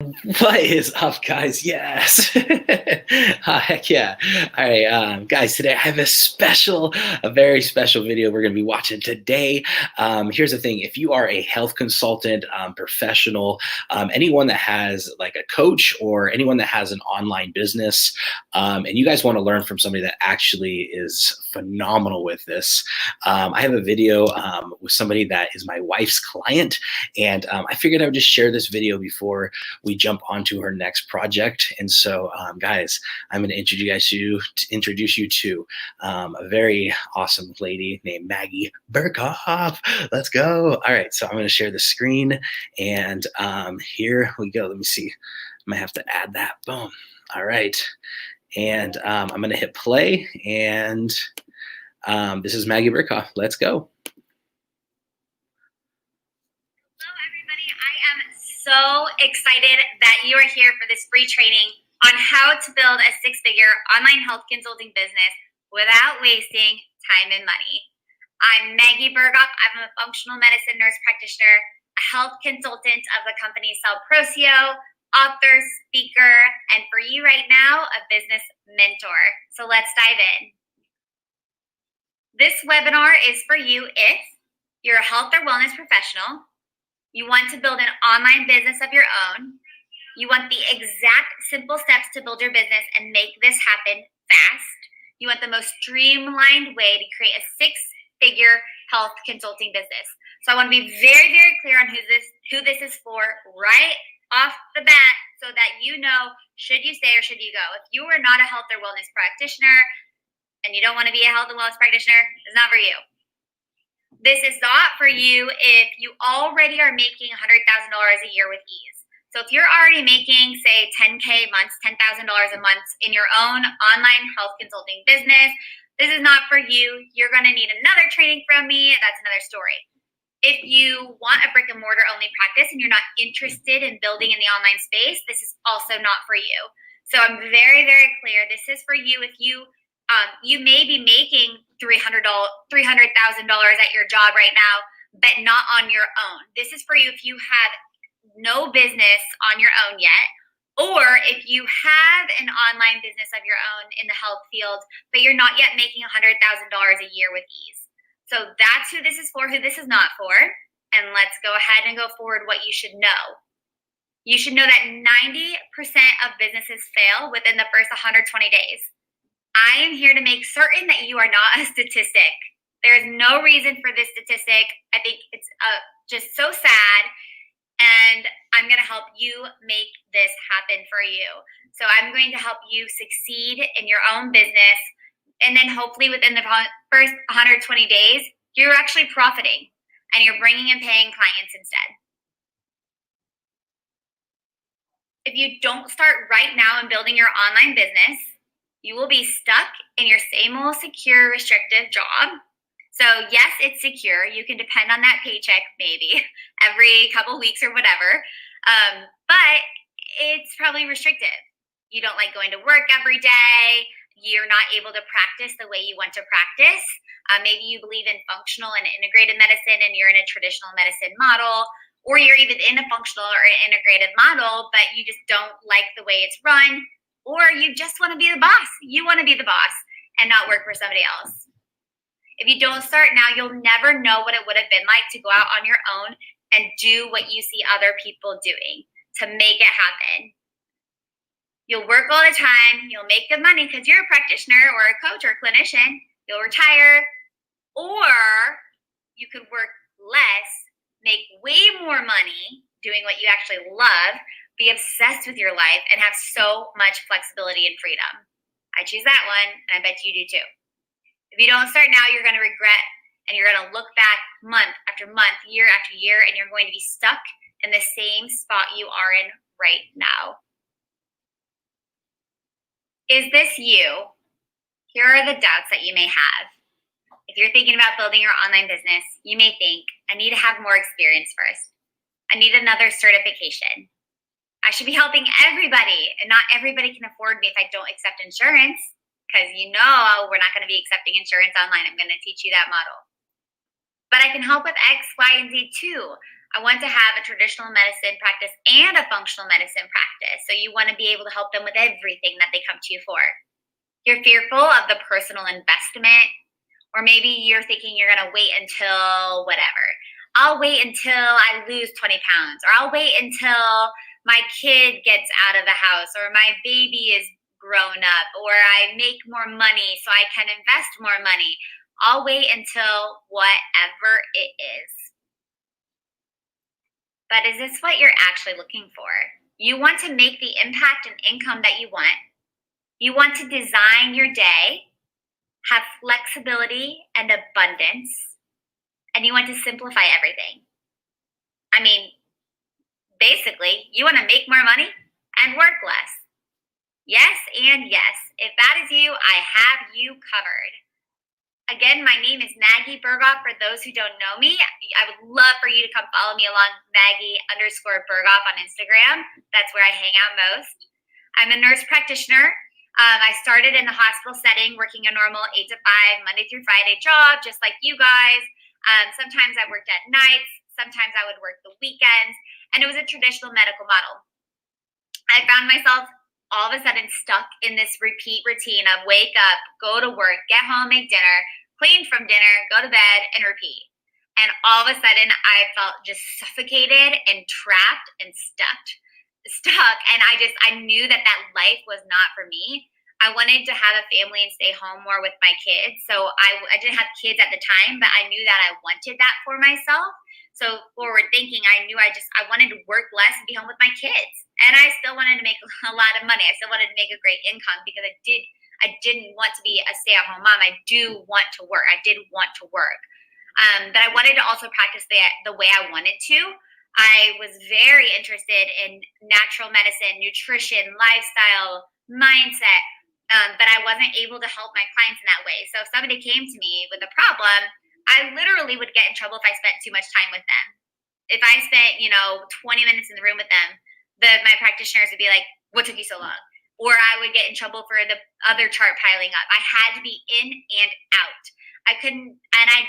What is up, guys? Yes. Heck yeah. All right, guys, today I have a very special video we're going to be watching today. Here's the thing. If you are a health consultant, professional, anyone that has like a coach or anyone that has an online business, and you guys want to learn from somebody that actually is phenomenal with this, I have a video with somebody that is my wife's client, and I figured I would just share this video before we jump onto her next project. And so, guys, I'm going to introduce you to a very awesome lady named Maggie Burkhoff. Let's go. All right, so I'm going to share the screen, and here we go. Let me see. I might have to add that. Boom. All right, and I'm going to hit play, and this is Maggie Burkhoff. Let's go. So excited that you are here for this free training on how to build a six-figure online health consulting business without wasting time and money. I'm Maggie Burkhoff. I'm a functional medicine nurse practitioner, a health consultant of the company Celprocio, author, speaker, and for you right now, a business mentor. So let's dive in. This webinar is for you if you're a health or wellness professional, you want to build an online business of your own. You want the exact simple steps to build your business and make this happen fast. You want the most streamlined way to create a six-figure health consulting business. So I want to be very, very clear on who this is for right off the bat so that you know, should you stay or should you go? If you are not a health or wellness practitioner and you don't want to be a health and wellness practitioner, it's not for you. This is not for you if you already are making $100,000 a year with ease. So if you're already making, say, $10K a month, $10,000 a month in your own online health consulting business, this is not for you. You're going to need another training from me. That's another story. If you want a brick and mortar only practice and you're not interested in building in the online space, this is also not for you. So I'm very, very clear. This is for you if you may be making $300,000 at your job right now, but not on your own. This is for you if you have no business on your own yet, or if you have an online business of your own in the health field, but you're not yet making $100,000 a year with ease. So that's who this is for, who this is not for. And let's go ahead and go forward what you should know. You should know that 90% of businesses fail within the first 120 days. I am here to make certain that you are not a statistic. There is no reason for this statistic. I think it's just so sad, and I'm going to help you make this happen for you. So I'm going to help you succeed in your own business, and then hopefully within the first 120 days, you're actually profiting, and you're bringing and paying clients instead. If you don't start right now in building your online business, you will be stuck in your same old secure, restrictive job. So yes, it's secure. You can depend on that paycheck maybe every couple weeks or whatever, but it's probably restrictive. You don't like going to work every day. You're not able to practice the way you want to practice. Maybe you believe in functional and integrated medicine and you're in a traditional medicine model, or you're even in a functional or integrated model, but you just don't like the way it's run. Or you just want to be the boss. You want to be the boss and not work for somebody else. If you don't start now, you'll never know what it would have been like to go out on your own and do what you see other people doing to make it happen. You'll work all the time. You'll make good money because you're a practitioner or a coach or a clinician. You'll retire. Or you could work less, make way more money doing what you actually love, be obsessed with your life, and have so much flexibility and freedom. I choose that one, and I bet you do too. If you don't start now, you're going to regret, and you're going to look back month after month, year after year, and you're going to be stuck in the same spot you are in right now. Is this you? Here are the doubts that you may have. If you're thinking about building your online business, you may think, I need to have more experience first. I need another certification. I should be helping everybody, and not everybody can afford me if I don't accept insurance, because you know we're not going to be accepting insurance online. I'm going to teach you that model. But I can help with X, Y, and Z too. I want to have a traditional medicine practice and a functional medicine practice. So you want to be able to help them with everything that they come to you for. You're fearful of the personal investment, or maybe you're thinking you're going to wait until whatever. I'll wait until I lose 20 pounds, or I'll wait until my kid gets out of the house, or my baby is grown up, or I make more money so I can invest more money. I'll wait until whatever it is. But is this what you're actually looking for? You want to make the impact and income that you want. You want to design your day, have flexibility and abundance, and you want to simplify everything. I mean, basically, you want to make more money and work less. Yes and yes. If that is you, I have you covered. Again, my name is Maggie Berghoff. For those who don't know me, I would love for you to come follow me along Maggie_Berghoff on Instagram. That's where I hang out most. I'm a nurse practitioner. I started in the hospital setting, working a normal 8 to 5, Monday through Friday job, just like you guys. Sometimes I worked at nights. Sometimes I would work the weekends. And it was a traditional medical model. I found myself all of a sudden stuck in this repeat routine of wake up, go to work, get home, make dinner, clean from dinner, go to bed, and repeat. And all of a sudden, I felt just suffocated and trapped and stuck. And I knew that life was not for me. I wanted to have a family and stay home more with my kids. So I didn't have kids at the time, but I knew that I wanted that for myself. So forward thinking, I knew I wanted to work less and be home with my kids. And I still wanted to make a lot of money. I still wanted to make a great income because I didn't want to be a stay-at-home mom. I do want to work. I did want to work. But I wanted to also practice the way I wanted to. I was very interested in natural medicine, nutrition, lifestyle, mindset, but I wasn't able to help my clients in that way. So if somebody came to me with a problem, I literally would get in trouble if I spent too much time with them. If I spent, 20 minutes in the room with them, my practitioners would be like, what took you so long? Or I would get in trouble for the other chart piling up. I had to be in and out. I couldn't, and I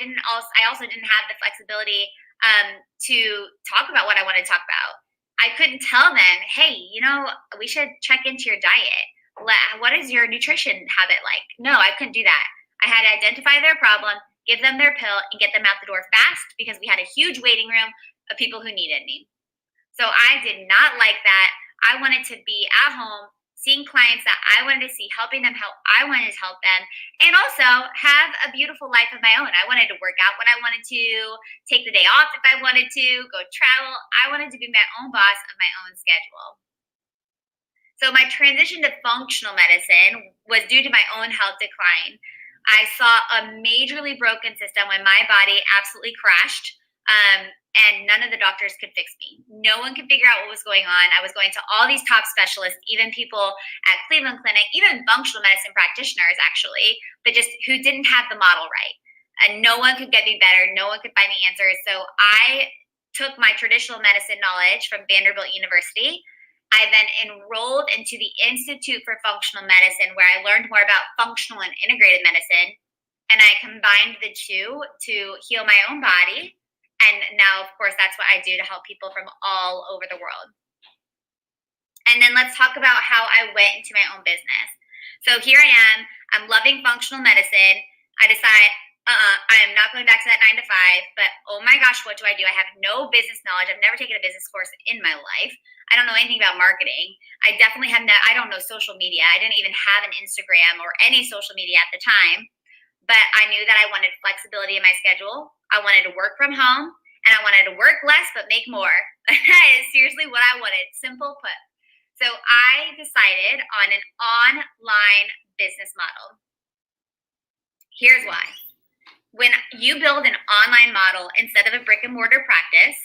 also didn't have the flexibility to talk about what I wanted to talk about. I couldn't tell them, hey, we should check into your diet. What is your nutrition habit like? No, I couldn't do that. I had to identify their problem, give them their pill, and get them out the door fast because we had a huge waiting room of people who needed me. So I did not like that. I wanted to be at home, seeing clients that I wanted to see, helping them how I wanted to help them, and also have a beautiful life of my own. I wanted to work out when I wanted to, take the day off if I wanted to, go travel. I wanted to be my own boss of my own schedule. So my transition to functional medicine was due to my own health decline. I saw a majorly broken system when my body absolutely crashed, and none of the doctors could fix me. No one could figure out what was going on. I was going to all these top specialists, even people at Cleveland Clinic, even functional medicine practitioners, actually, but just who didn't have the model right. And no one could get me better. No one could find me answers. So I took my traditional medicine knowledge from Vanderbilt University. I then enrolled into the Institute for Functional Medicine, where I learned more about functional and integrated medicine. And I combined the two to heal my own body. And now, of course, that's what I do to help people from all over the world. And then let's talk about how I went into my own business. So here I am. I'm loving functional medicine. I decide, I am not going back to that 9 to 5, but oh my gosh, what do? I have no business knowledge. I've never taken a business course in my life. I don't know anything about marketing. I definitely I don't know social media. I didn't even have an Instagram or any social media at the time, but I knew that I wanted flexibility in my schedule. I wanted to work from home, and I wanted to work less but make more. That is seriously what I wanted, simple put. So I decided on an online business model. Here's why. When you build an online model instead of a brick and mortar practice,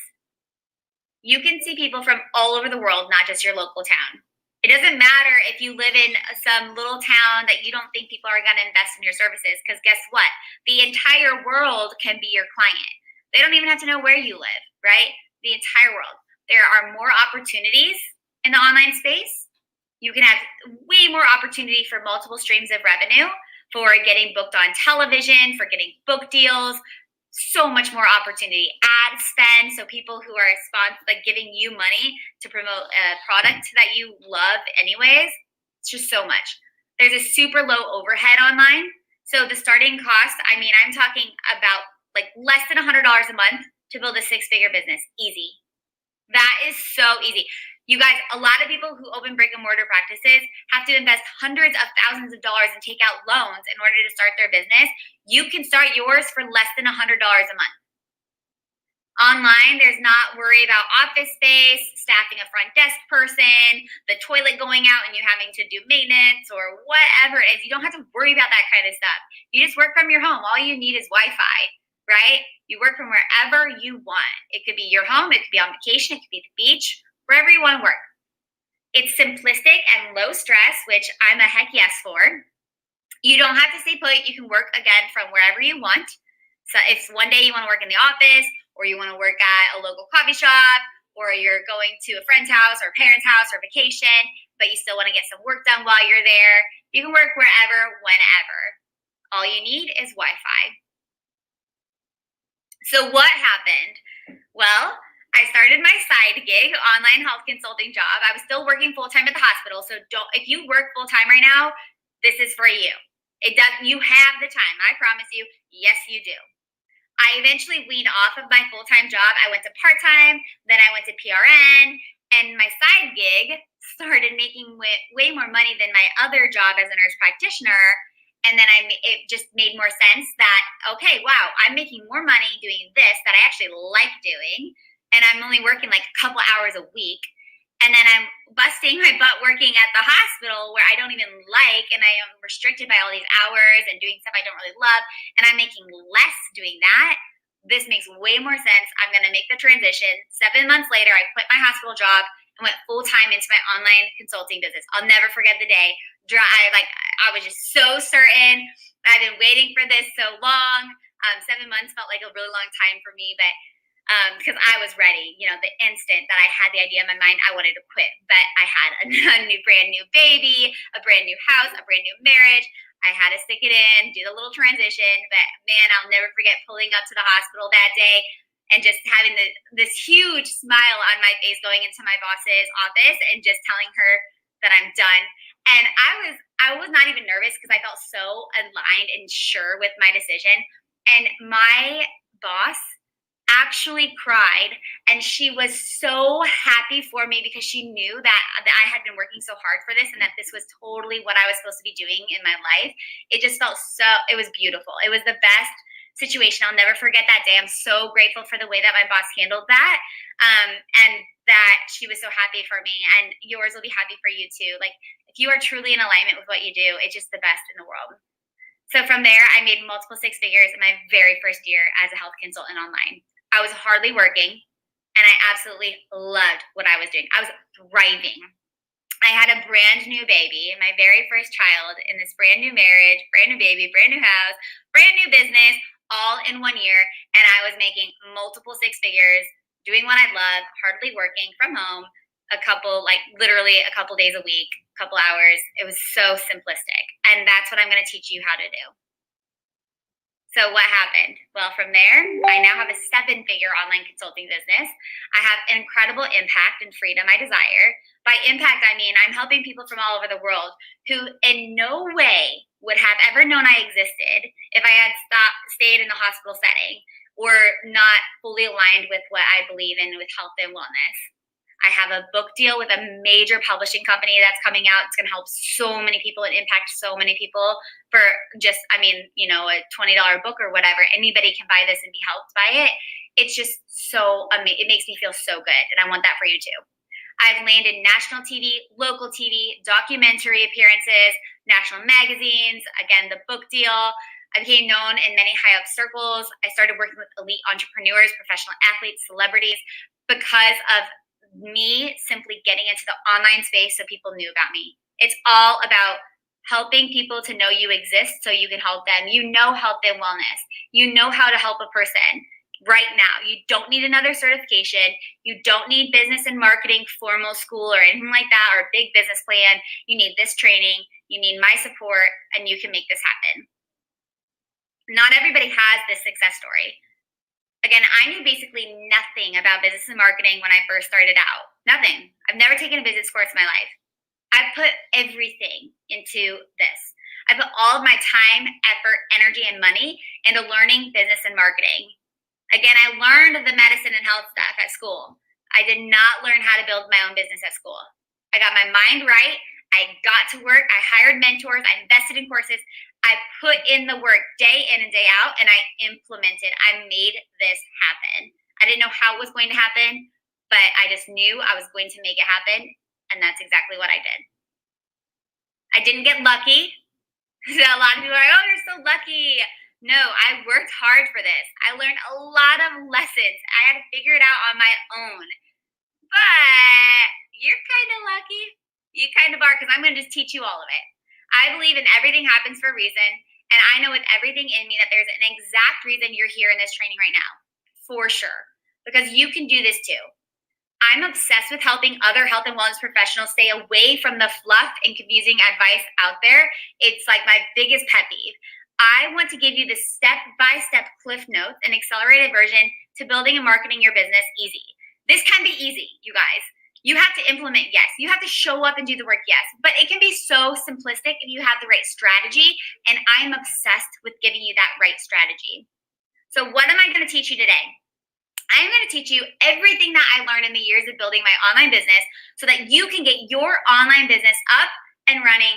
you can see people from all over the world, not just your local town. It doesn't matter if you live in some little town that you don't think people are going to invest in your services, because guess what? The entire world can be your client. They don't even have to know where you live, right? The entire world. There are more opportunities in the online space. You can have way more opportunity for multiple streams of revenue, for getting booked on television, for getting book deals. so much more opportunity. Ad spend, so people who are giving you money to promote a product that you love anyways. It's just so much. There's a super low overhead online. So the starting cost, I mean, I'm talking about like less than $100 a month to build a six-figure business. Easy. That is so easy. You guys, a lot of people who open brick and mortar practices have to invest hundreds of thousands of dollars and take out loans in order to start their business. You can start yours for less than $100 a month. Online, there's not worry about office space, staffing a front desk person, the toilet going out and you having to do maintenance or whatever it is. You don't have to worry about that kind of stuff. You just work from your home. All you need is Wi-Fi, right? You work from wherever you want. It could be your home, it could be on vacation, it could be at the beach, wherever you want to work. It's simplistic and low stress, which I'm a heck yes for. You don't have to stay put. You can work again from wherever you want. So if one day you want to work in the office, or you want to work at a local coffee shop, or you're going to a friend's house or a parent's house or vacation, but you still want to get some work done while you're there, you can work wherever, whenever. All you need is Wi-Fi. So what happened? Well, I started my side gig, online health consulting job. I was still working full-time at the hospital. So if you work full-time right now, this is for you. You have the time. I promise you. Yes, you do. I eventually weaned off of my full-time job. I went to part-time, then I went to PRN, and my side gig started making way more money than my other job as a nurse practitioner. And then it just made more sense that, okay, wow, I'm making more money doing this that I actually like doing, and I'm only working like a couple hours a week. And then I'm busting my butt working at the hospital where I don't even like, and I am restricted by all these hours and doing stuff I don't really love, and I'm making less doing that. This makes way more sense. I'm going to make the transition. 7 months later, I quit my hospital job and went full-time into my online consulting business. I'll never forget the day. I was just so certain. I've been waiting for this so long. 7 months felt like a really long time for me, but because I was ready, the instant that I had the idea in my mind, I wanted to quit. But I had a brand new baby, a brand new house, a brand new marriage. I had to stick it in, do the little transition. But man, I'll never forget pulling up to the hospital that day and just having this huge smile on my face going into my boss's office and just telling her that I'm done. And I was not even nervous because I felt so aligned and sure with my decision. And my boss actually cried, and she was so happy for me because she knew that I had been working so hard for this and that this was totally what I was supposed to be doing in my life. It just felt it was beautiful. It was the best situation. I'll never forget that day. I'm so grateful for the way that my boss handled that, and that she was so happy for me, and yours will be happy for you too. Like, if you are truly in alignment with what you do, it's just the best in the world. So from there, I made multiple six figures in my very first year as a health consultant online. I was hardly working, and I absolutely loved what I was doing. I was thriving. I had a brand new baby, my very first child, in this brand new marriage, brand new baby, brand new house, brand new business, all in 1 year. And I was making multiple six figures, doing what I love, hardly working from home, literally a couple days a week, a couple hours. It was so simplistic. And that's what I'm going to teach you how to do. So what happened? Well, from there, I now have a 7-figure online consulting business. I have incredible impact and freedom I desire. By impact, I mean I'm helping people from all over the world who in no way would have ever known I existed if I had stayed in the hospital setting or not fully aligned with what I believe in with health and wellness. I have a book deal with a major publishing company that's coming out. It's going to help so many people and impact so many people for just, a $20 book or whatever. Anybody can buy this and be helped by it. It's just so amazing. It makes me feel so good. And I want that for you too. I've landed national TV, local TV, documentary appearances, national magazines, again, the book deal. I became known in many high up circles. I started working with elite entrepreneurs, professional athletes, celebrities because of me simply getting into the online space so people knew about me. It's all about helping people to know you exist so you can help them. Health and wellness. You know how to help a person right now. You don't need another certification. You don't need business and marketing formal school or anything like that, or a big business plan. You need this training. You need my support, and you can make this happen. Not everybody has this success story. Again, I knew basically nothing about business and marketing when I first started out. Nothing. I've never taken a business course in my life. I put everything into this. I put all of my time, effort, energy, and money into learning business and marketing. Again, I learned the medicine and health stuff at school. I did not learn how to build my own business at school. I got my mind right. I got to work. I hired mentors. I invested in courses. I put in the work day in and day out, and I implemented. I made this happen. I didn't know how it was going to happen, but I just knew I was going to make it happen, and that's exactly what I did. I didn't get lucky. So a lot of people are like, oh, you're so lucky. No, I worked hard for this. I learned a lot of lessons. I had to figure it out on my own. But you're kind of lucky. You kind of are, because I'm going to just teach you all of it. I believe in everything happens for a reason. And I know with everything in me that there's an exact reason you're here in this training right now. For sure. Because you can do this too. I'm obsessed with helping other health and wellness professionals stay away from the fluff and confusing advice out there. It's like my biggest pet peeve. I want to give you the step-by-step cliff notes and accelerated version to building and marketing your business easy. This can be easy, you guys. You have to implement, yes. You have to show up and do the work, yes. But it can be so simplistic if you have the right strategy, and I am obsessed with giving you that right strategy. So what am I going to teach you today? I'm going to teach you everything that I learned in the years of building my online business so that you can get your online business up and running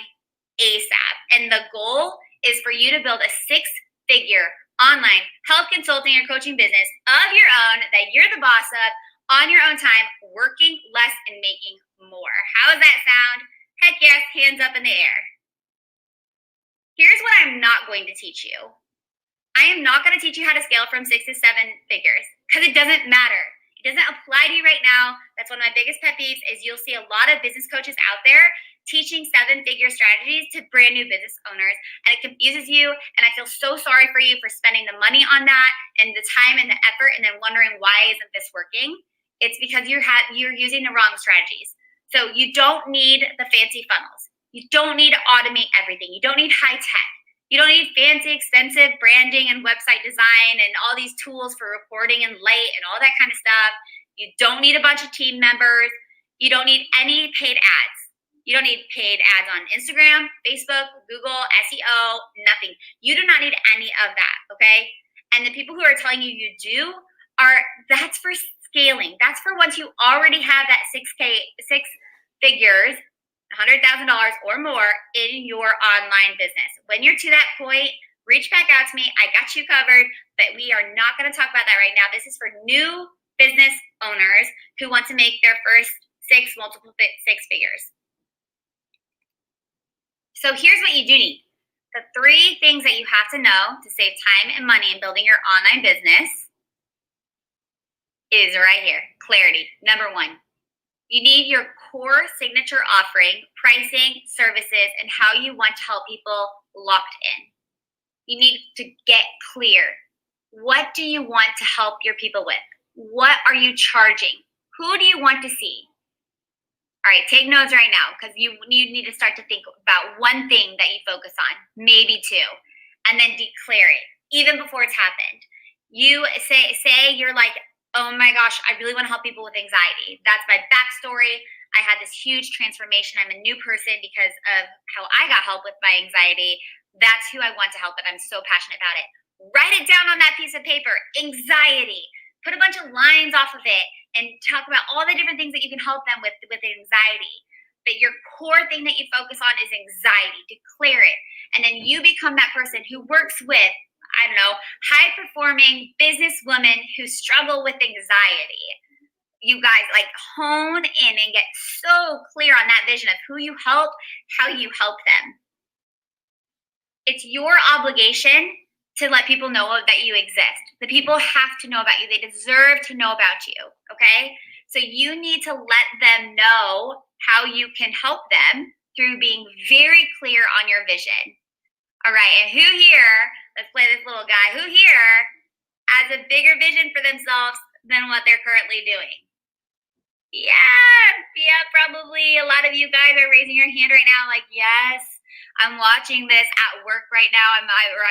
ASAP. And the goal is for you to build a six-figure online health consulting or coaching business of your own that you're the boss of on your own time, working less and making more. How does that sound? Heck yes, hands up in the air. Here's what I'm not going to teach you. I am not going to teach you how to scale from 6 to 7 figures because it doesn't matter. It doesn't apply to you right now. That's one of my biggest pet peeves is you'll see a lot of business coaches out there teaching 7-figure strategies to brand new business owners, and it confuses you, and I feel so sorry for you for spending the money on that and the time and the effort and then wondering why isn't this working. It's because you're using the wrong strategies. So you don't need the fancy funnels. You don't need to automate everything. You don't need high tech. You don't need fancy, expensive branding and website design and all these tools for reporting and light and all that kind of stuff. You don't need a bunch of team members. You don't need any paid ads. You don't need paid ads on Instagram, Facebook, Google, SEO, nothing. You do not need any of that, okay? And the people who are telling you you do that's for scaling. That's for once you already have that six figures, $100,000 or more in your online business. When you're to that point, reach back out to me. I got you covered, but we are not going to talk about that right now. This is for new business owners who want to make their first multiple six figures. So here's what you do need. The 3 things that you have to know to save time and money in building your online business is right here. Clarity. Number 1. You need your core signature offering, pricing, services, and how you want to help people locked in. You need to get clear. What do you want to help your people with? What are you charging? Who do you want to see? All right, take notes right now because you need to start to think about one thing that you focus on, maybe 2, and then declare it even before it's happened. You say you're like, oh my gosh, I really want to help people with anxiety. That's my backstory. I had this huge transformation. I'm a new person because of how I got help with my anxiety. That's who I want to help, and I'm so passionate about it. Write it down on that piece of paper, anxiety. Put a bunch of lines off of it and talk about all the different things that you can help them with anxiety. But your core thing that you focus on is anxiety. Declare it. And then you become that person who works with, I don't know, high-performing businesswomen who struggle with anxiety. You guys, like, hone in and get so clear on that vision of who you help, how you help them. It's your obligation to let people know that you exist. The people have to know about you. They deserve to know about you, okay? So you need to let them know how you can help them through being very clear on your vision. All right, and who here, let's play this little guy, who here has a bigger vision for themselves than what they're currently doing? Yeah, probably a lot of you guys are raising your hand right now like, yes, I'm watching this at work right now. I'm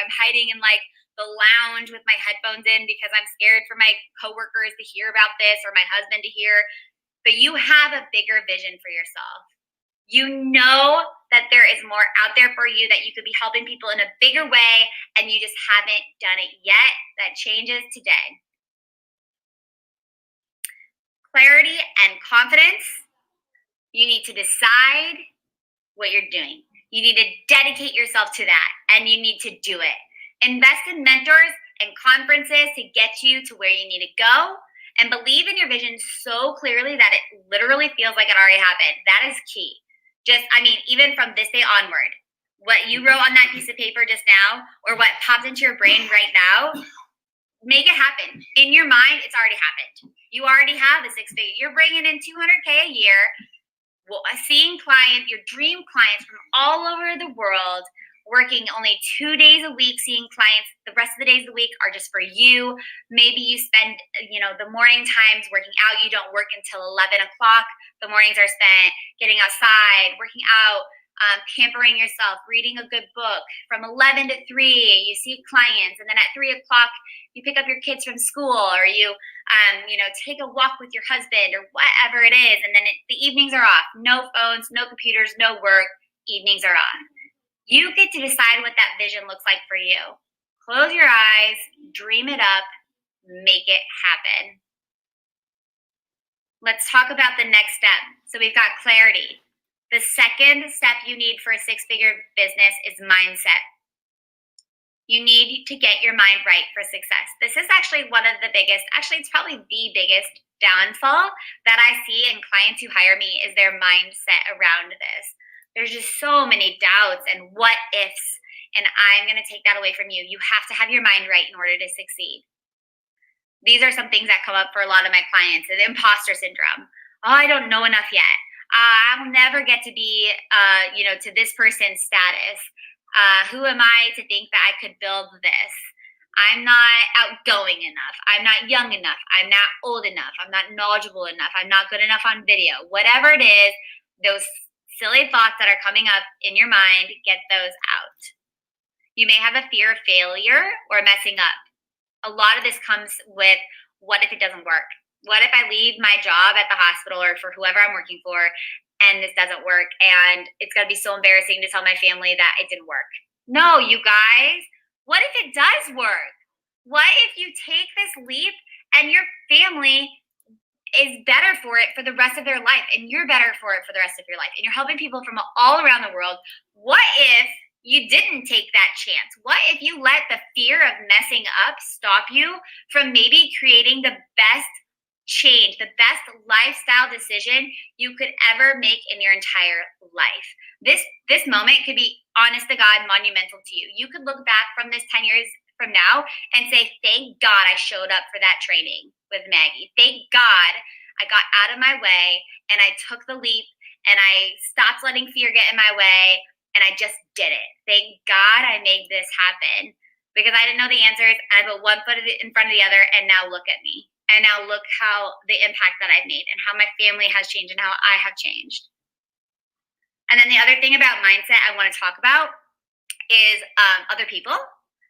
hiding in like the lounge with my headphones in because I'm scared for my coworkers to hear about this or my husband to hear. But you have a bigger vision for yourself. You know that there is more out there for you, that you could be helping people in a bigger way, and you just haven't done it yet. That changes today. Clarity and confidence. You need to decide what you're doing. You need to dedicate yourself to that, and you need to do it. Invest in mentors and conferences to get you to where you need to go, and believe in your vision so clearly that it literally feels like it already happened. That is key. Even from this day onward, what you wrote on that piece of paper just now, or what popped into your brain right now, make it happen. In your mind, it's already happened. You already have the six figure. You're bringing in $200K a year. Seeing clients, your dream clients from all over the world, working only 2 days a week, seeing clients. The rest of the days of the week are just for you. Maybe you spend, the morning times working out. You don't work until 11 o'clock. The mornings are spent getting outside, working out, pampering yourself, reading a good book. From 11 to 3, you see clients. And then at 3 o'clock, you pick up your kids from school, or you take a walk with your husband, or whatever it is. And then the evenings are off. No phones, no computers, no work. Evenings are off. You get to decide what that vision looks like for you. Close your eyes, dream it up, make it happen. Let's talk about the next step. So we've got clarity. The second step you need for a six-figure business is mindset. You need to get your mind right for success. This is actually one of the biggest, it's probably the biggest downfall that I see in clients who hire me is their mindset around this. There's just so many doubts and what ifs, and I'm going to take that away from you. You have to have your mind right in order to succeed. These are some things that come up for a lot of my clients. The imposter syndrome. Oh, I don't know enough yet. I'll never get to be, to this person's status. Who am I to think that I could build this? I'm not outgoing enough. I'm not young enough. I'm not old enough. I'm not knowledgeable enough. I'm not good enough on video. Whatever it is, those silly thoughts that are coming up in your mind, get those out. You may have a fear of failure or messing up. A lot of this comes with, what if it doesn't work? What if I leave my job at the hospital or for whoever I'm working for and this doesn't work, and it's going to be so embarrassing to tell my family that it didn't work? No, you guys, what if it does work? What if you take this leap and your family is better for it for the rest of their life, and you're better for it for the rest of your life, and you're helping people from all around the world? What if you didn't take that chance? What if you let the fear of messing up stop you from maybe creating the best change, the best lifestyle decision you could ever make in your entire life? This moment could be, honest to God, monumental to you. You could look back from this 10 years from now and say, thank God I showed up for that training with Maggie. Thank God I got out of my way and I took the leap and I stopped letting fear get in my way and I just did it. Thank God I made this happen, because I didn't know the answers. I put one foot in front of the other, and now look at me. And now look how the impact that I've made and how my family has changed and how I have changed. And then the other thing about mindset I want to talk about is other people.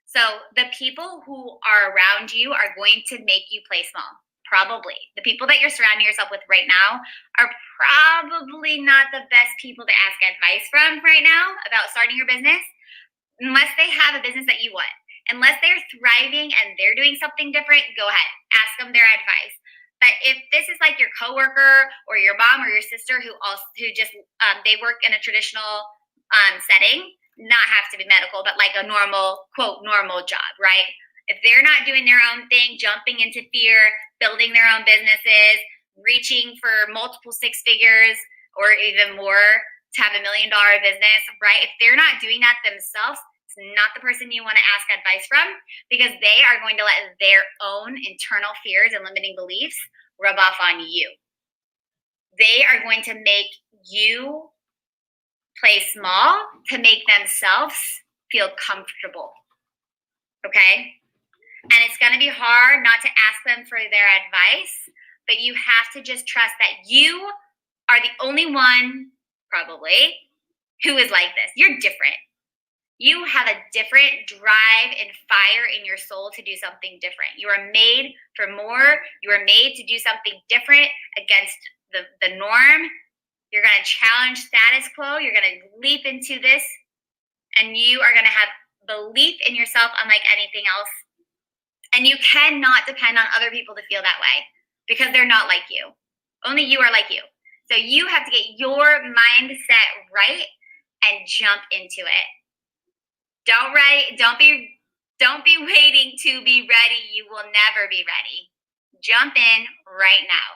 So the people who are around you are going to make you play small. Probably. The people that you're surrounding yourself with right now are probably not the best people to ask advice from right now about starting your business, unless they have a business that you want. Unless they're thriving and they're doing something different, go ahead, ask them their advice. But if this is like your coworker or your mom or your sister who just they work in a traditional setting, not have to be medical, but like a normal, quote, normal job, right? If they're not doing their own thing, jumping into fear, building their own businesses, reaching for multiple six figures or even more to have $1 million business, right? If they're not doing that themselves, it's not the person you want to ask advice from, because they are going to let their own internal fears and limiting beliefs rub off on you. They are going to make you play small to make themselves feel comfortable. Okay? And it's going to be hard not to ask them for their advice, but you have to just trust that you are the only one, probably, who is like this. You're different. You have a different drive and fire in your soul to do something different. You are made for more. You are made to do something different against the norm. You're going to challenge status quo. You're going to leap into this, and you are going to have belief in yourself unlike anything else. And you cannot depend on other people to feel that way because they're not like you. Only you are like you. So you have to get your mindset right and jump into it. Don't be waiting to be ready. You will never be ready. Jump in right now.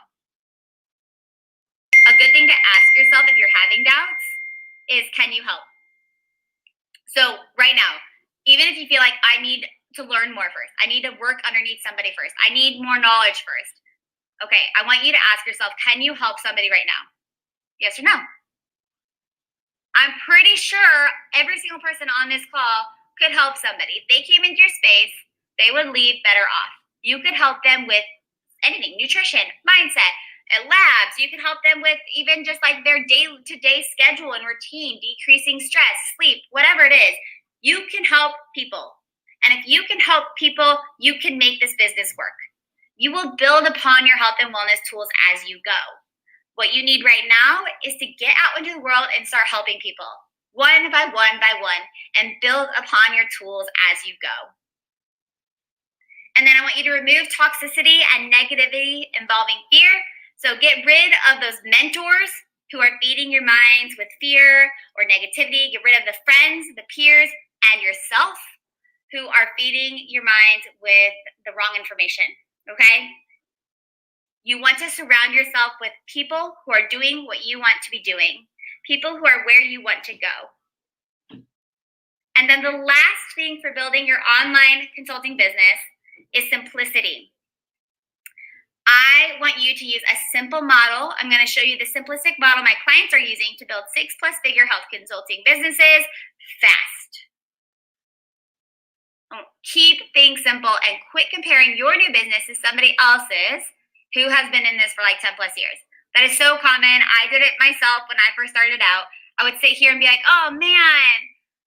A good thing to ask yourself if you're having doubts is, can you help? So right now, even if you feel like I need to learn more first, I need to work underneath somebody first, I need more knowledge first. Okay, I want you to ask yourself, can you help somebody right now? Yes or no? I'm pretty sure every single person on this call could help somebody. If they came into your space, they would leave better off. You could help them with anything, nutrition, mindset, labs. You could help them with even just like their day-to-day schedule and routine, decreasing stress, sleep, whatever it is. You can help people. And if you can help people, you can make this business work. You will build upon your health and wellness tools as you go. What you need right now is to get out into the world and start helping people one by one and build upon your tools as you go. And then I want you to remove toxicity and negativity involving fear. So get rid of those mentors who are feeding your minds with fear or negativity. Get rid of the friends, the peers, and yourself who are feeding your mind with the wrong information, okay? You want to surround yourself with people who are doing what you want to be doing, people who are where you want to go. And then the last thing for building your online consulting business is simplicity. I want you to use a simple model. I'm going to show you the simplistic model my clients are using to build 6+ figure health consulting businesses fast. Keep things simple and quit comparing your new business to somebody else's who has been in this for like 10+ years. That is so common. I did it myself when I first started out. I would sit here and be like, oh man,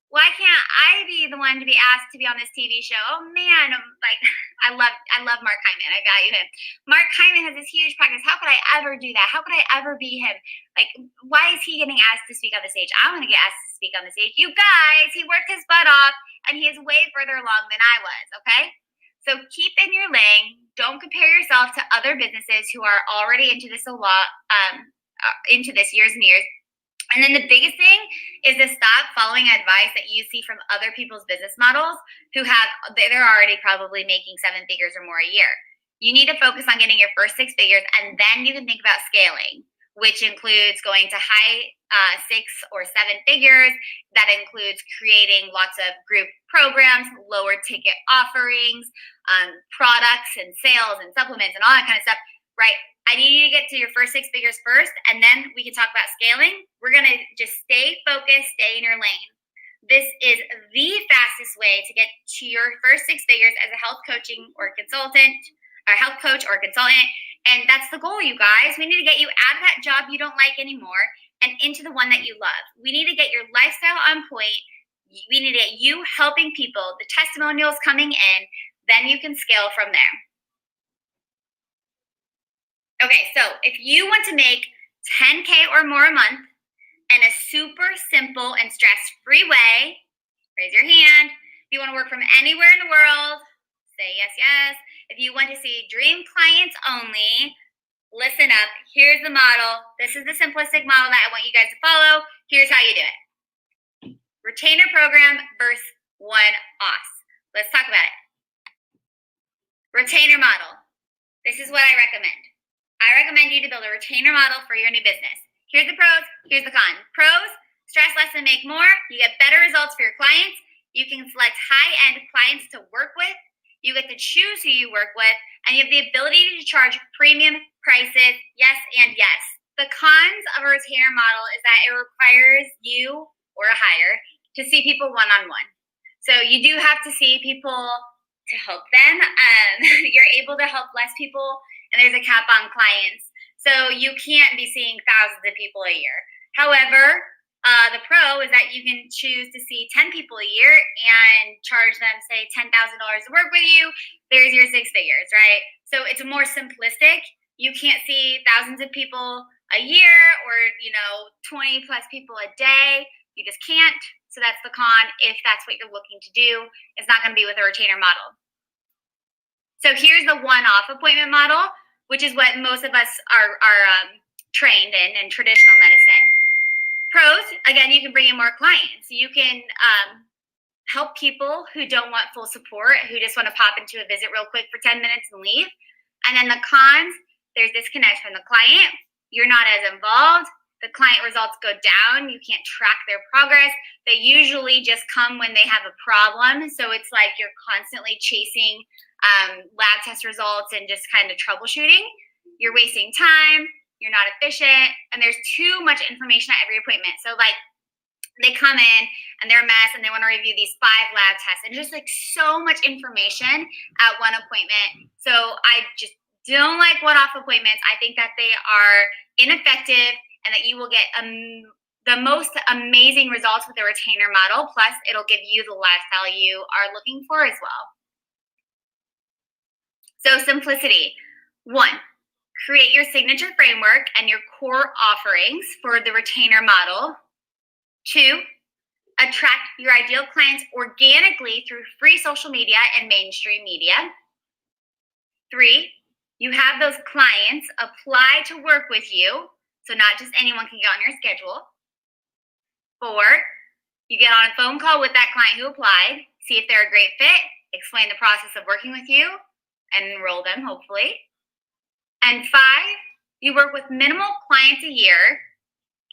why can't I be the one to be asked to be on this TV show? Oh man, I love Mark Hyman. I value him. Mark Hyman has this huge practice. How could I ever do that? How could I ever be him? Like, why is he getting asked to speak on the stage? I want to get asked to speak on the stage. You guys, he worked his butt off and he is way further along than I was, okay? So keep in your lane. Don't compare yourself to other businesses who are already into this a lot, into this years and years. And then the biggest thing is to stop following advice that you see from other people's business models who they're already probably making 7 figures or more a year. You need to focus on getting your first 6 figures, and then you can think about scaling, which includes going to high 6 or 7 figures. That includes creating lots of group programs, lower ticket offerings, products and sales and supplements and all that kind of stuff, right? I need you to get to your first 6 figures first, and then we can talk about scaling. We're going to just stay focused, stay in your lane. This is the fastest way to get to your first 6 figures as a health coaching or consultant, or health coach or consultant. And that's the goal, you guys. We need to get you out of that job you don't like anymore and into the one that you love. We need to get your lifestyle on point. We need to get you helping people, the testimonials coming in. Then you can scale from there. Okay, so if you want to make $10K or more a month in a super simple and stress-free way, raise your hand. If you want to work from anywhere in the world, say yes, yes. If you want to see dream clients only, listen up. Here's the model. This is the simplistic model that I want you guys to follow. Here's how you do it. Retainer program versus one-offs. Let's talk about it. Retainer model. This is what I recommend. I recommend you to build a retainer model for your new business. Here's the pros, here's the cons. Pros, stress less and make more. You get better results for your clients. You can select high-end clients to work with. You get to choose who you work with, and you have the ability to charge premium prices, yes and yes. The cons of a retainer model is that it requires you or a hire to see people one-on-one. So you do have to see people to help them. You're able to help less people, and there's a cap on clients. So you can't be seeing thousands of people a year. However, the pro is that you can choose to see 10 people a year and charge them, say, $10,000 to work with you. There's your six figures, right? So it's more simplistic. You can't see thousands of people a year or, 20 plus people a day. You just can't. So that's the con if that's what you're looking to do. It's not going to be with a retainer model. So here's the one-off appointment model, which is what most of us are trained in traditional medicine. Pros, again, you can bring in more clients. You can help people who don't want full support, who just want to pop into a visit real quick for 10 minutes and leave. And then the cons, there's disconnect from the client. You're not as involved. The client results go down. You can't track their progress. They usually just come when they have a problem. So it's like you're constantly chasing lab test results and just kind of troubleshooting. You're wasting time. You're not efficient, and there's too much information at every appointment. So like they come in and they're a mess and they want to review these 5 lab tests and just like so much information at one appointment. So I just don't like one-off appointments. I think that they are ineffective and that you will get the most amazing results with a retainer model. Plus, it'll give you the lifestyle you are looking for as well. So simplicity. 1. Create your signature framework and your core offerings for the retainer model. 2, attract your ideal clients organically through free social media and mainstream media. 3, you have those clients apply to work with you, so not just anyone can get on your schedule. 4, you get on a phone call with that client who applied, see if they're a great fit, explain the process of working with you, and enroll them, hopefully. And 5, you work with minimal clients a year.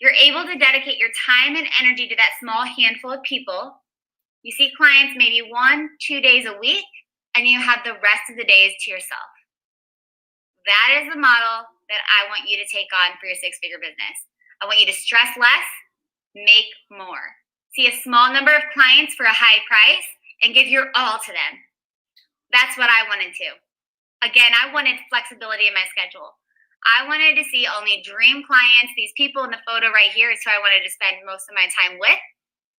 You're able to dedicate your time and energy to that small handful of people. You see clients maybe 1-2 days a week, and you have the rest of the days to yourself. That is the model that I want you to take on for your six-figure business. I want you to stress less, make more. See a small number of clients for a high price and give your all to them. That's what I wanted to. Again, I wanted flexibility in my schedule. I wanted to see only dream clients. These people in the photo right here is who I wanted to spend most of my time with,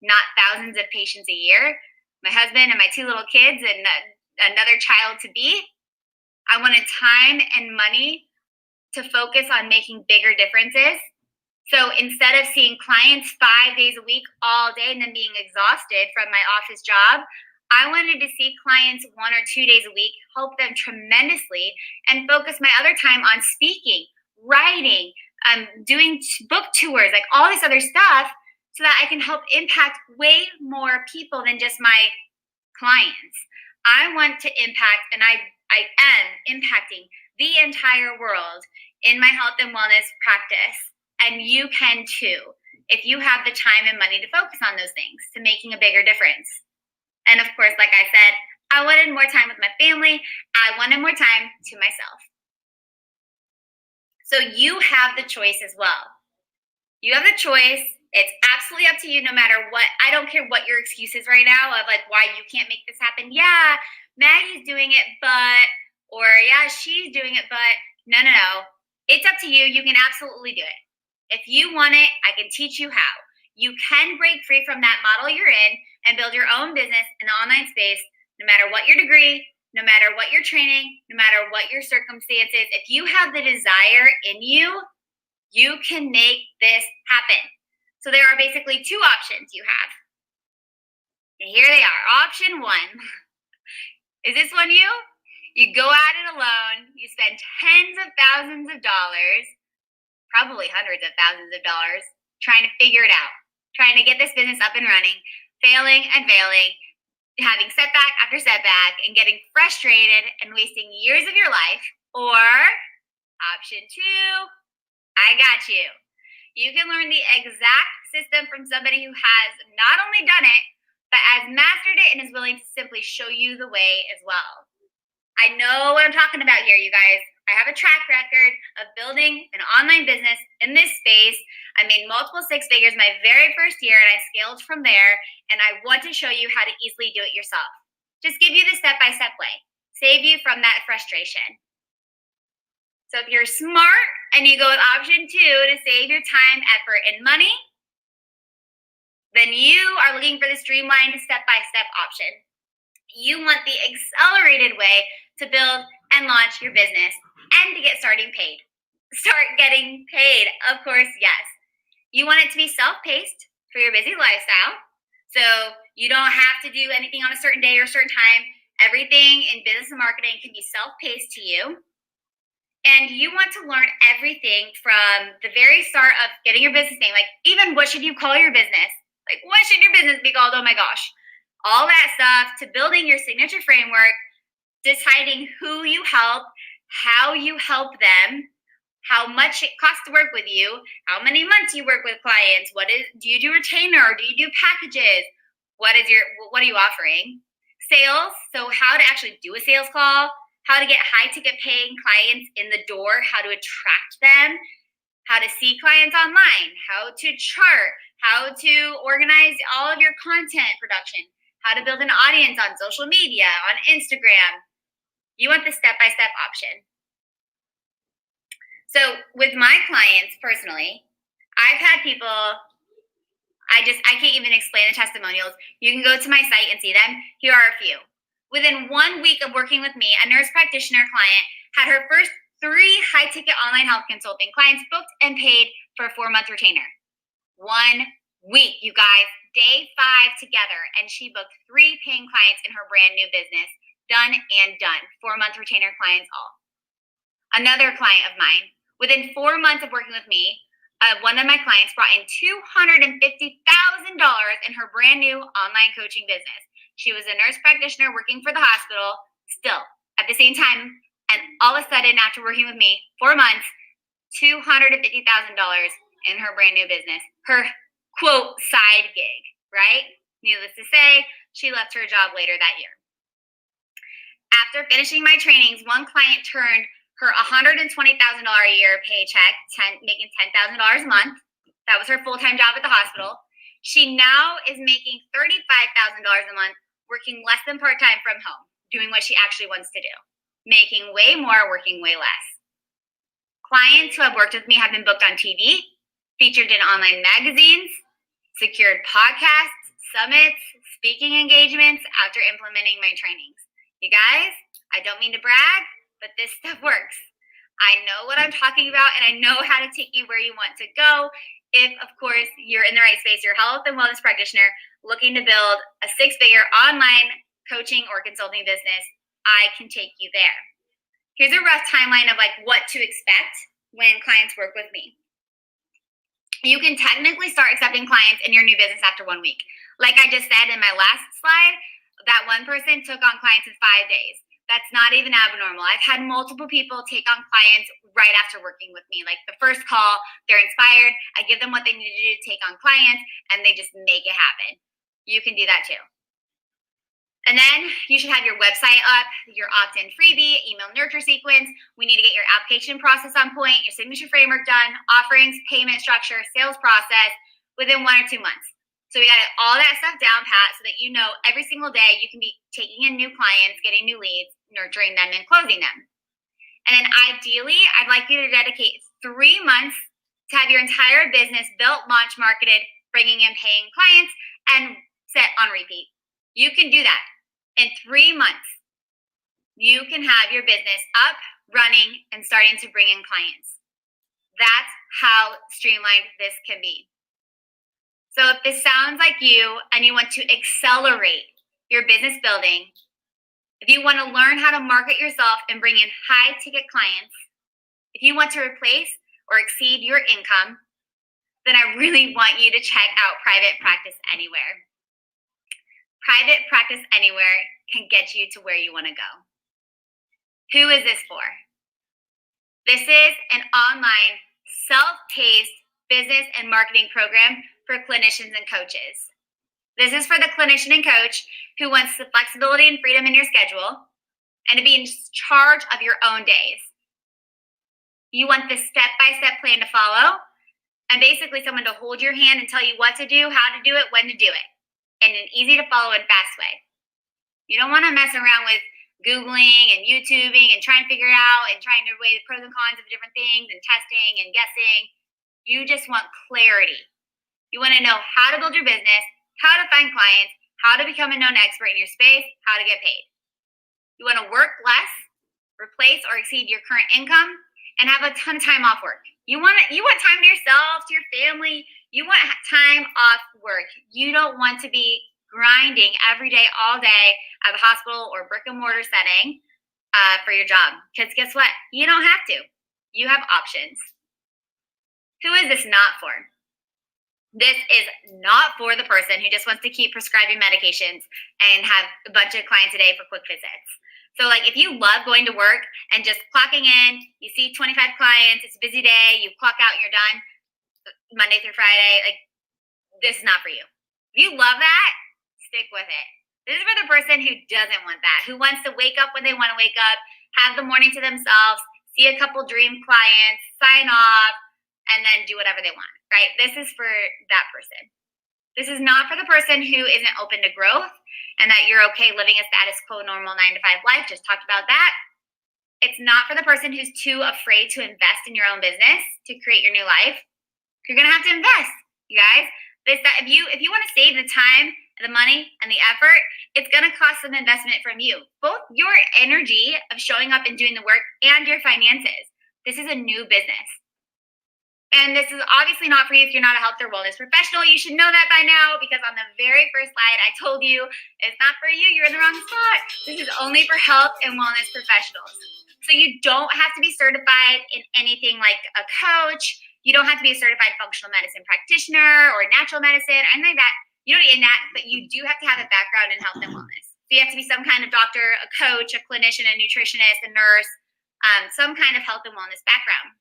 not thousands of patients a year. My husband and my 2 little kids and another child to be. I wanted time and money to focus on making bigger differences. So instead of seeing clients 5 days a week all day and then being exhausted from my office job, I wanted to see clients 1 or 2 days a week, help them tremendously, and focus my other time on speaking, writing, doing book tours, like all this other stuff, so that I can help impact way more people than just my clients. I want to impact, and I am impacting the entire world in my health and wellness practice, and you can too, if you have the time and money to focus on those things, to making a bigger difference. And of course, like I said, I wanted more time with my family. I wanted more time to myself. So you have the choice as well. You have the choice. It's absolutely up to you no matter what. I don't care what your excuse is right now of like why you can't make this happen. Yeah, Maggie's doing it, but, or yeah, she's doing it, but no. It's up to you. You can absolutely do it. If you want it, I can teach you how. You can break free from that model you're in and build your own business in the online space, no matter what your degree, no matter what your training, no matter what your circumstances. If you have the desire in you, you can make this happen. So there are basically 2 options you have. And here they are. Option 1. Is this one you? You go at it alone. You spend tens of thousands of dollars, probably hundreds of thousands of dollars, trying to figure it out, trying to get this business up and running, failing and failing, having setback after setback, and getting frustrated and wasting years of your life. Or option 2, I got you. You can learn the exact system from somebody who has not only done it, but has mastered it and is willing to simply show you the way as well. I know what I'm talking about here, you guys. I have a track record of building an online business in this space. I made multiple 6 figures my very first year, and I scaled from there. And I want to show you how to easily do it yourself. Just give you the step-by-step way. Save you from that frustration. So if you're smart and you go with option 2 to save your time, effort, and money, then you are looking for the streamlined step-by-step option. You want the accelerated way to build and launch your business and to get starting paid. Start getting paid, of course, yes. You want it to be self-paced for your busy lifestyle. So you don't have to do anything on a certain day or a certain time. Everything in business and marketing can be self-paced to you. And you want to learn everything from the very start of getting your business name. Like, even what should you call your business? Like, what should your business be called? Oh my gosh. All that stuff, to building your signature framework, deciding who you help, how you help them, how much it costs to work with you, how many months you work with clients, do you do retainer or do you do packages? What are you offering? Sales, so how to actually do a sales call, how to get high ticket paying clients in the door, how to attract them, how to see clients online, how to chart, how to organize all of your content production, how to build an audience on social media, on Instagram. You want the step-by-step option. So with my clients personally, I've had people, I can't even explain the testimonials. You can go to my site and see them. Here are a few. Within 1 week of working with me, a nurse practitioner client had her first 3 high-ticket online health consulting clients booked and paid for a 4-month retainer. 1 week, you guys, day 5 together, and she booked 3 paying clients in her brand new business. Done and done. 4-month retainer clients all. Another client of mine, within 4 months of working with me, one of my clients brought in $250,000 in her brand new online coaching business. She was a nurse practitioner working for the hospital still at the same time. And all of a sudden, after working with me 4 months, $250,000 in her brand new business. Her quote side gig, right? Needless to say, she left her job later that year. After finishing my trainings, one client turned her $120,000 a year paycheck, making $10,000 a month. That was her full-time job at the hospital. She now is making $35,000 a month, working less than part-time from home, doing what she actually wants to do, making way more, working way less. Clients who have worked with me have been booked on TV, featured in online magazines, secured podcasts, summits, speaking engagements after implementing my trainings. You guys, I don't mean to brag, but this stuff works. I know what I'm talking about, and I know how to take you where you want to go. If, of course, you're in the right space, you're a health and wellness practitioner looking to build a 6-figure online coaching or consulting business, I can take you there. Here's a rough timeline of what to expect when clients work with me. You can technically start accepting clients in your new business after 1 week. Like I just said in my last slide, that one person took on clients in 5 days. That's not even abnormal. I've had multiple people take on clients right after working with me. Like the first call, they're inspired. I give them what they need to do to take on clients, and they just make it happen. You can do that too. And then you should have your website up, your opt-in freebie, email nurture sequence. We need to get your application process on point, your signature framework done, offerings, payment structure, sales process within 1 or 2 months. So we got all that stuff down pat so that you know every single day you can be taking in new clients, getting new leads, nurturing them, and closing them. And then ideally, I'd like you to dedicate 3 months to have your entire business built, launched, marketed, bringing in paying clients, and set on repeat. You can do that. In 3 months, you can have your business up, running, and starting to bring in clients. That's how streamlined this can be. So if this sounds like you and you want to accelerate your business building, if you want to learn how to market yourself and bring in high ticket clients, if you want to replace or exceed your income, then I really want you to check out Private Practice Anywhere. Private Practice Anywhere can get you to where you want to go. Who is this for? This is an online, self-paced business and marketing program for clinicians and coaches. This is for the clinician and coach who wants the flexibility and freedom in your schedule and to be in charge of your own days. You want the step-by-step plan to follow and basically someone to hold your hand and tell you what to do, how to do it, when to do it, in an easy to follow and fast way. You don't want to mess around with Googling and YouTubing and trying to figure it out and trying to weigh the pros and cons of different things and testing and guessing. You just want clarity. You want to know how to build your business, how to find clients, how to become a known expert in your space, how to get paid. You want to work less, replace or exceed your current income, and have a ton of time off work. You want time to yourself, to your family. You want time off work. You don't want to be grinding every day, all day at a hospital or brick and mortar setting for your job. Because guess what? You don't have to. You have options. Who is this not for? This is not for the person who just wants to keep prescribing medications and have a bunch of clients a day for quick visits. So like if you love going to work and just clocking in, you see 25 clients, it's a busy day, you clock out and you're done Monday through Friday, like this is not for you. If you love that, stick with it. This is for the person who doesn't want that, who wants to wake up when they want to wake up, have the morning to themselves, see a couple dream clients, sign off, and then do whatever they want, right? This is for that person. This is not for the person who isn't open to growth and that you're okay living a status quo normal 9-to-5 life. Just talked about that. It's not for the person who's too afraid to invest in your own business to create your new life. You're gonna have to invest, you guys. If you want to save the time, the money, and the effort, it's gonna cost some investment from you. Both your energy of showing up and doing the work and your finances. This is a new business. And this is obviously not for you if you're not a health or wellness professional. You should know that by now because on the very first slide, I told you it's not for you. You're in the wrong spot. This is only for health and wellness professionals. So you don't have to be certified in anything like a coach. You don't have to be a certified functional medicine practitioner or natural medicine, anything like that. You don't need that, but you do have to have a background in health and wellness. So you have to be some kind of doctor, a coach, a clinician, a nutritionist, a nurse, some kind of health and wellness background.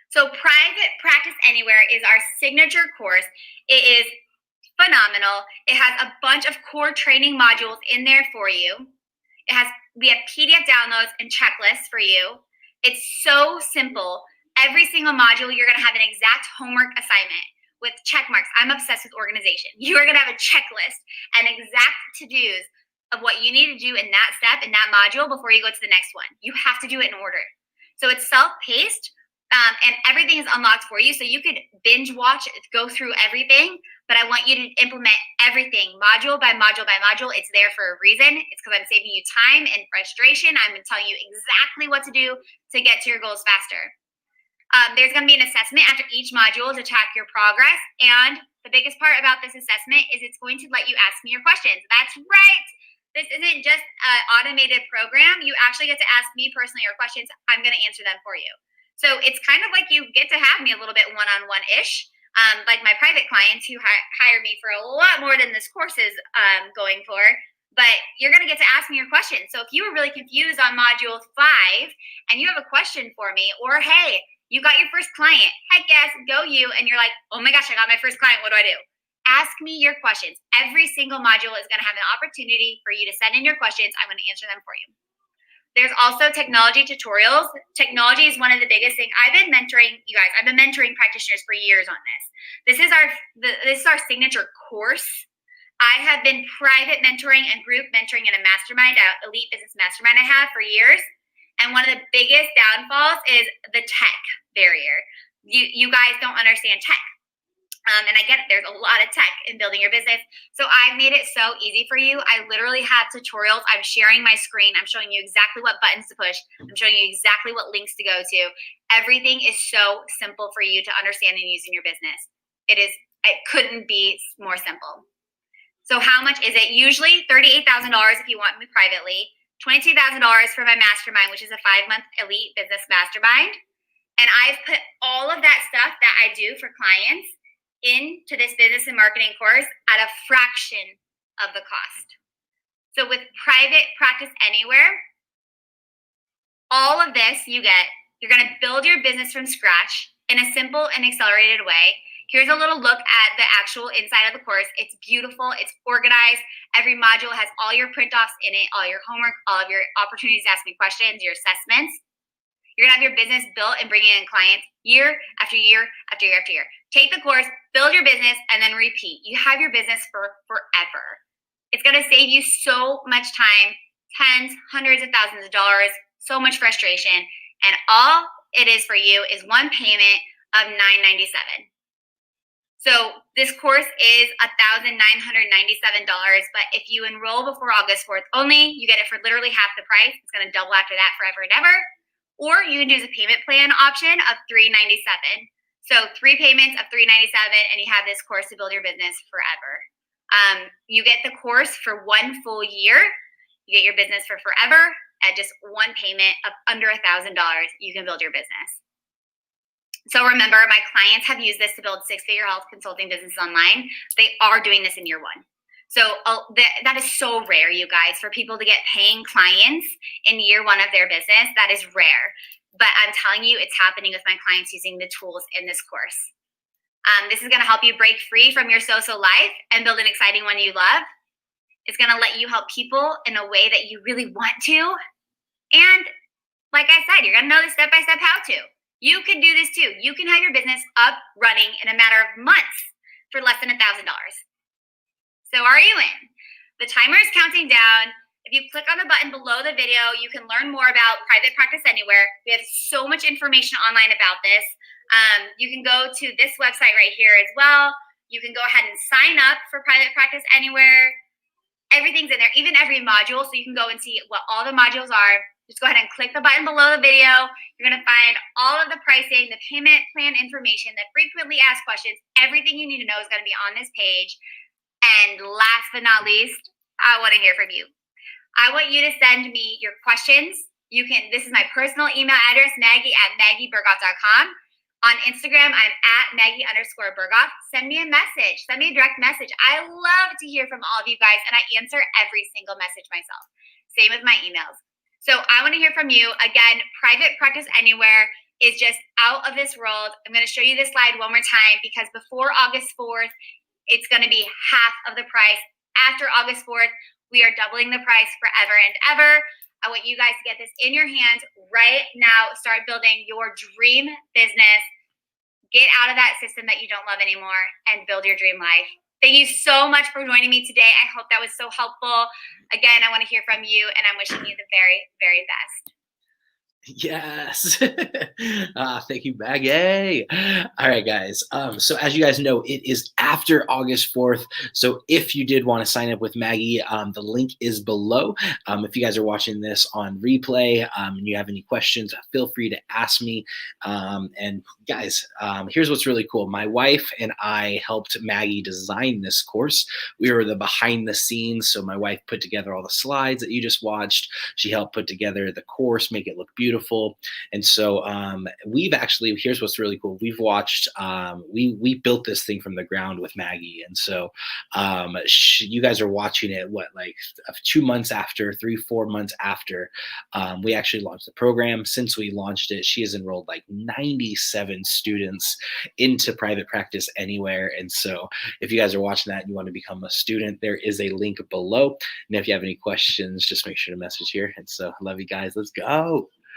So Private Practice Anywhere is our signature course. It is phenomenal. It has a bunch of core training modules in there for you. We have PDF downloads and checklists for you. It's so simple. Every single module, you're gonna have an exact homework assignment with check marks. I'm obsessed with organization. You are gonna have a checklist and exact to-dos of what you need to do in that step, in that module before you go to the next one. You have to do it in order. So it's self-paced. And everything is unlocked for you. So you could binge watch, go through everything, but I want you to implement everything module by module by module. It's there for a reason. It's because I'm saving you time and frustration. I'm telling you exactly what to do to get to your goals faster. There's going to be an assessment after each module to track your progress. And the biggest part about this assessment is it's going to let you ask me your questions. That's right. This isn't just an automated program. You actually get to ask me personally your questions. I'm going to answer them for you. So it's kind of like you get to have me a little bit one-on-one-ish, like my private clients who hire me for a lot more than this course is going for. But you're going to get to ask me your questions. So if you were really confused on module 5 and you have a question for me, or hey, you got your first client, heck yes, go you, and you're like, oh my gosh, I got my first client, what do I do? Ask me your questions. Every single module is going to have an opportunity for you to send in your questions. I'm going to answer them for you. There's also technology tutorials. Technology is one of the biggest things. I've been mentoring you guys. I've been mentoring practitioners for years on this. This is our signature course. I have been private mentoring and group mentoring in a mastermind, an elite business mastermind I have for years. And one of the biggest downfalls is the tech barrier. You guys don't understand tech. And I get it, there's a lot of tech in building your business. So I've made it so easy for you. I literally have tutorials. I'm sharing my screen. I'm showing you exactly what buttons to push. I'm showing you exactly what links to go to. Everything is so simple for you to understand and use in your business. It couldn't be more simple. So how much is it? Usually $38,000 if you want me privately, $22,000 for my mastermind, which is a 5-month elite business mastermind. And I've put all of that stuff that I do for clients into this business and marketing course at a fraction of the cost. So with Private Practice Anywhere, all of this you're going to build your business from scratch in a simple and accelerated way. Here's a little look at the actual inside of the course. It's beautiful. It's organized. Every module has all your print-offs in it, all your homework, all of your opportunities to ask me questions, your assessments. You're going to have your business built and bringing in clients year after year after year after year. Take the course, build your business, and then repeat. You have your business for forever. It's going to save you so much time, tens, hundreds of thousands of dollars, so much frustration. And all it is for you is one payment of $997. So this course is $1,997, but if you enroll before August 4th only, you get it for literally half the price. It's going to double after that forever and ever. Or you can use a payment plan option of $397. So 3 payments of $397, and you have this course to build your business forever. You get the course for 1 full year. You get your business for forever at just 1 payment of under $1,000. You can build your business. So remember, my clients have used this to build 6-figure health consulting business online. They are doing this in year 1. So that is so rare, you guys, for people to get paying clients in year 1 of their business. That is rare. But I'm telling you, it's happening with my clients using the tools in this course. This is going to help you break free from your so-so life and build an exciting one you love. It's going to let you help people in a way that you really want to. And like I said, you're going to know the step-by-step how to. You can do this too. You can have your business up, running in a matter of months for less than $1,000. So are you in? The timer is counting down. If you click on the button below the video, you can learn more about Private Practice Anywhere. We have so much information online about this. You can go to this website right here as well. You can go ahead and sign up for Private Practice Anywhere. Everything's in there, even every module. So you can go and see what all the modules are. Just go ahead and click the button below the video. You're going to find all of the pricing, the payment plan information, the frequently asked questions. Everything you need to know is going to be on this page. And last but not least, I want to hear from you. I want you to send me your questions. This is my personal email address, Maggie@maggieberghoff.com. On Instagram, I'm @Maggie_Berghoff. Send me a message. Send me a direct message. I love to hear from all of you guys, and I answer every single message myself. Same with my emails. So I want to hear from you. Again, Private Practice Anywhere is just out of this world. I'm going to show you this slide one more time because before August 4th, it's going to be half of the price. After August 4th, we are doubling the price forever and ever. I want you guys to get this in your hands right now. Start building your dream business. Get out of that system that you don't love anymore and build your dream life. Thank you so much for joining me today. I hope that was so helpful. Again, I want to hear from you, and I'm wishing you the very, very best. Yes. Thank you, Maggie. All right, guys. So as you guys know, it is after August 4th. So if you did want to sign up with Maggie, the link is below. If you guys are watching this on replay and you have any questions, feel free to ask me. And guys, here's what's really cool. My wife and I helped Maggie design this course. We were the behind the scenes. So my wife put together all the slides that you just watched. She helped put together the course, make it look beautiful. And so we've actually, here's what's really cool. We've watched, we built this thing from the ground with Maggie. And so you guys are watching it, like 2 months after, 3-4 months after we actually launched the program. Since we launched it, she has enrolled like 97 students into Private Practice Anywhere. And so if you guys are watching that and you want to become a student, there is a link below. And if you have any questions, just make sure to message here. And so I love you guys. Let's go.